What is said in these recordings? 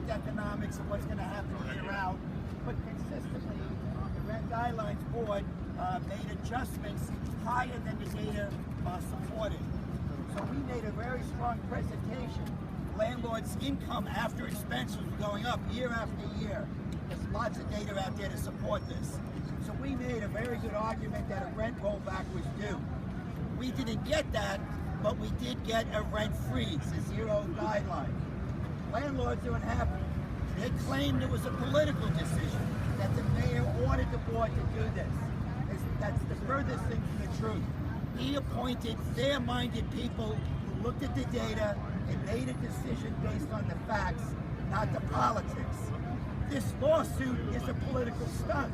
exact economics of what's going to happen year out, but consistently, the Rent Guidelines Board made adjustments higher than the data supported. So we made a very strong presentation. Landlords' income after expenses were going up year after year. There's lots of data out there to support this. So we made a very good argument that a rent rollback was due. We didn't get that, but we did get a rent freeze, a zero guideline. Landlords are unhappy. They claimed it was a political decision, that the mayor ordered the board to do this. That's the furthest thing from the truth. He appointed fair-minded people who looked at the data and made a decision based on the facts, not the politics. This lawsuit is a political stunt.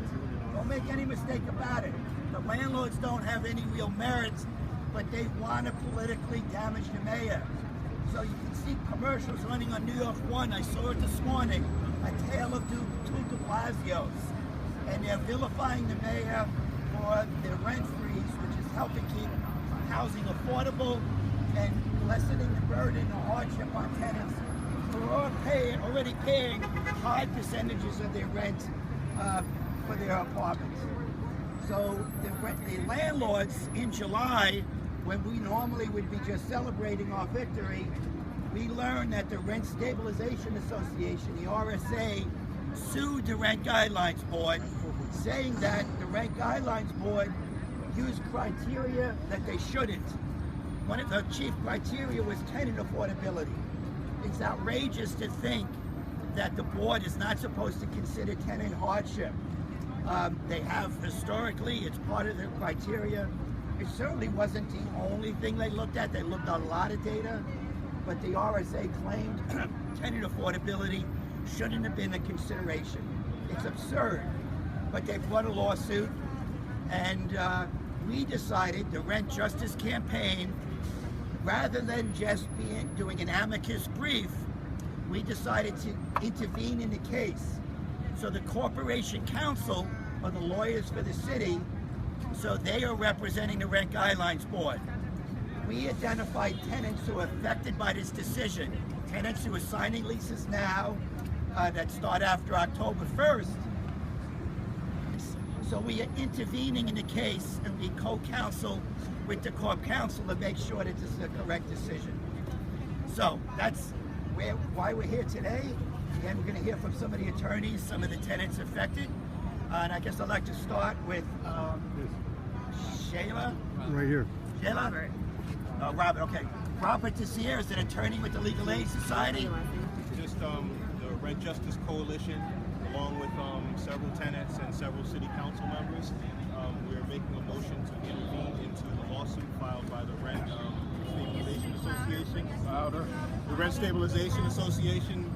Don't make any mistake about it. The landlords don't have any real merits, but they want to politically damage the mayor. So you can see commercials running on New York 1. I saw it this morning, a tale of two de Blasios. And they're vilifying the mayor for the rent freeze, which is helping keep housing affordable and lessening the burden and hardship on tenants who are already paying high percentages of their rent for their apartments. So the landlords in July, when we normally would be just celebrating our victory, we learned that the Rent Stabilization Association, the RSA, sued the Rent Guidelines Board, saying that the Rent Guidelines Board used criteria that they shouldn't. One of the chief criteria was tenant affordability. It's outrageous to think that the board is not supposed to consider tenant hardship. They have historically, it's part of their criteria. It certainly wasn't the only thing they looked at. They looked at a lot of data, but the RSA claimed tenant affordability shouldn't have been a consideration. It's absurd, but they brought a lawsuit, and we decided, the Rent Justice Campaign, rather than just doing an amicus brief, we decided to intervene in the case. So the Corporation Council are the lawyers for the city, so they are representing the Rent Guidelines Board. We identified tenants who are affected by this decision, tenants who are signing leases now that start after October 1st. So we are intervening in the case, and we co-counsel with the Corp Council to make sure that this is the correct decision. So that's why we're here today. Again, we're going to hear from some of the attorneys, some of the tenants affected. And I guess I'd like to start with Shayla. Right here. Shayla? Robert. Robert, okay. Robert Tessier is an attorney with the Legal Aid Society. Just the Rent Justice Coalition, along with several tenants and several city council members. We're making a motion to intervene into the lawsuit filed by the Rent Stabilization Association. The Rent Stabilization Association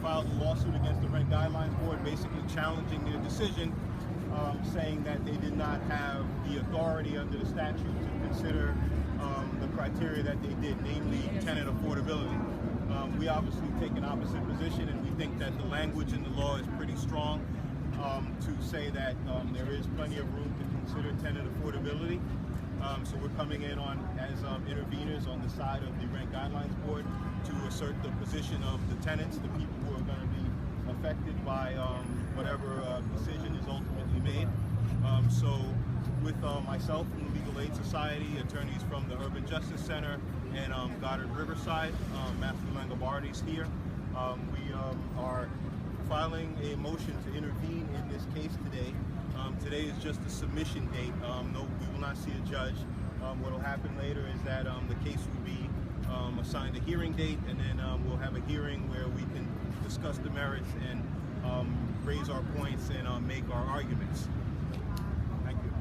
filed a lawsuit against the Rent Guidelines Board, basically challenging their decision, saying that they did not have the authority under the statute to consider the criteria that they did, namely tenant affordability. We obviously take an opposite position, and we think that the language in the law is pretty strong to say that there is plenty of room to consider tenant affordability. So we're coming in as interveners on the side of the Rent Guidelines Board to assert the position of the tenants, the people who are going to be affected by whatever decision is ultimately made. So with myself from the Legal Aid Society, attorneys from the Urban Justice Center, and Goddard Riverside, Matthew Langobardi's here. We are filing a motion to intervene in this case today. Today is just a submission date. No, we will not see a judge. What will happen later is that the case will be assigned a hearing date, and then we'll have a hearing where we can discuss the merits and raise our points and make our arguments. Thank you.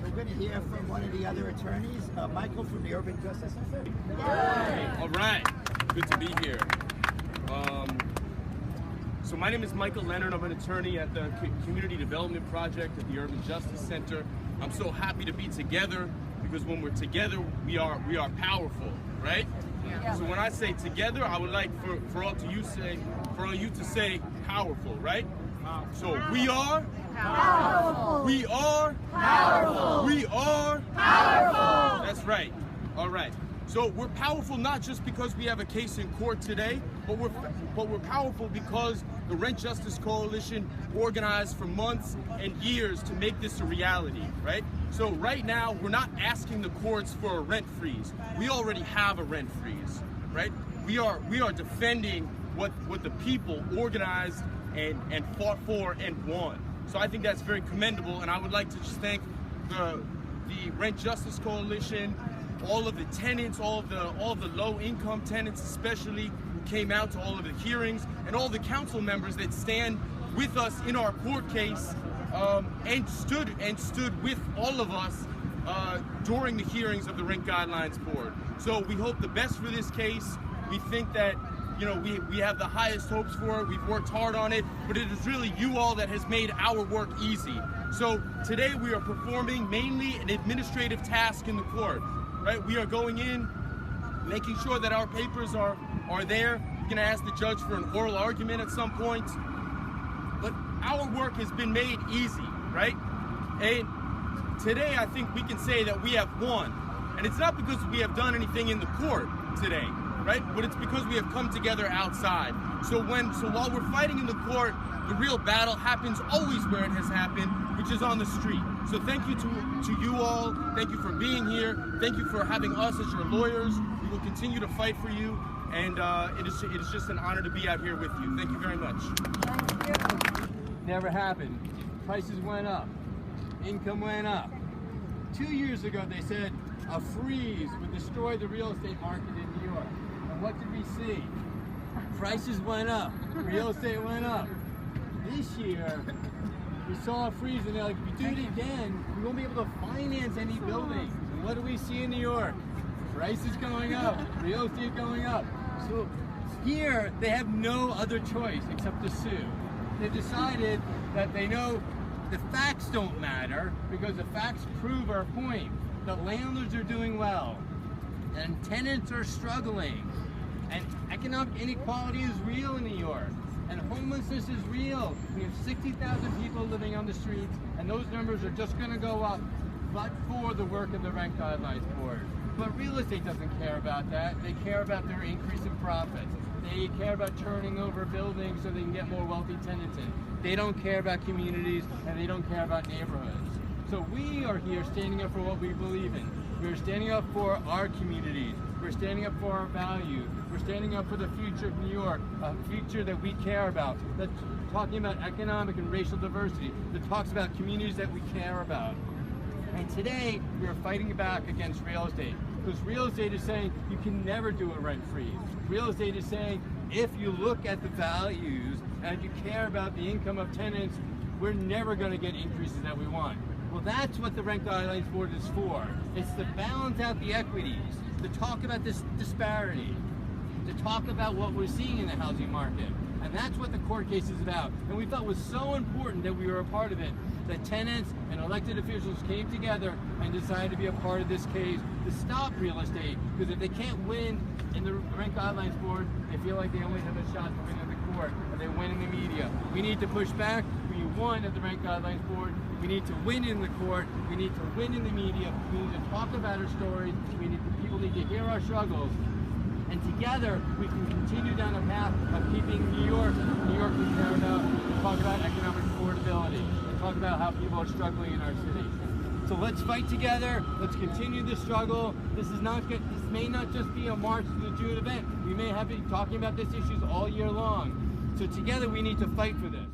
We're going to hear from one of the other attorneys, Michael from the Urban Justice Center. All right, good to be here. So my name is Michael Leonard. I'm an attorney at the Community Development Project at the Urban Justice Center. I'm so happy to be together because when we're together, we are powerful, right? So when I say together, I would like for all you to say powerful, right? So we are powerful. We are powerful. We are powerful. That's right. All right. So we're powerful not just because we have a case in court today, but we're powerful because the Rent Justice Coalition organized for months and years to make this a reality, right? So right now, we're not asking the courts for a rent freeze. We already have a rent freeze, right? We are defending what the people organized and fought for and won. So I think that's very commendable, and I would like to just thank the Rent Justice Coalition, all of the tenants, all of the low-income tenants especially, who came out to all of the hearings, and all the council members that stand with us in our court case and stood with all of us during the hearings of the Rent Guidelines Board. So we hope the best for this case. We think that, you know, we have the highest hopes for it. We've worked hard on it, but it is really you all that has made our work easy. So today we are performing mainly an administrative task in the court, right? We are going in, making sure that our papers are there. We're gonna ask the judge for an oral argument at some point. But our work has been made easy, right? And today I think we can say that we have won. And it's not because we have done anything in the court today, right? But it's because we have come together outside. So while we're fighting in the court, the real battle happens always where it has happened, which is on the street. So thank you to you all. Thank you for being here. Thank you for having us as your lawyers. We will continue to fight for you. And it is just an honor to be out here with you. Thank you very much. Never happened. Prices went up. Income went up. 2 years ago, they said a freeze would destroy the real estate market in New York. And what did we see? Prices went up. Real estate went up. This year, we saw a freeze, and they're like, if we do it again, we won't be able to finance any buildings. And what do we see in New York? Prices going up. Real estate going up. So here, they have no other choice except to sue. They've decided that they know the facts don't matter because the facts prove our point. The landlords are doing well and tenants are struggling, and economic inequality is real in New York, and homelessness is real. We have 60,000 people living on the streets, and those numbers are just going to go up but for the work of the Rent Guidelines Board. But real estate doesn't care about that. They care about their increase in profits. They care about turning over buildings so they can get more wealthy tenants in. They don't care about communities, and they don't care about neighborhoods. So we are here standing up for what we believe in. We're standing up for our communities. We're standing up for our values. We're standing up for the future of New York, a future that we care about, that's talking about economic and racial diversity, that talks about communities that we care about. And today, we are fighting back against real estate. Because real estate is saying you can never do a rent freeze. Real estate is saying if you look at the values and you care about the income of tenants, we're never going to get increases that we want. Well, that's what the Rent Guidelines Board is for. It's to balance out the equities, to talk about this disparity, to talk about what we're seeing in the housing market. And that's what the court case is about. And we thought it was so important that we were a part of it, that tenants and elected officials came together and decided to be a part of this case to stop real estate. Because if they can't win in the Rent Guidelines Board, they feel like they only have a shot to win in the court, and they win in the media. We need to push back. We won at the Rent Guidelines Board. We need to win in the court. We need to win in the media. We need to talk about our stories. People need to hear our struggles. And together, we can continue down a path of keeping New York we care about, and talk about economic affordability, and talk about how people are struggling in our city. So let's fight together. Let's continue this struggle. This may not just be a March to the June event. We may have been talking about these issues all year long. So together, we need to fight for this.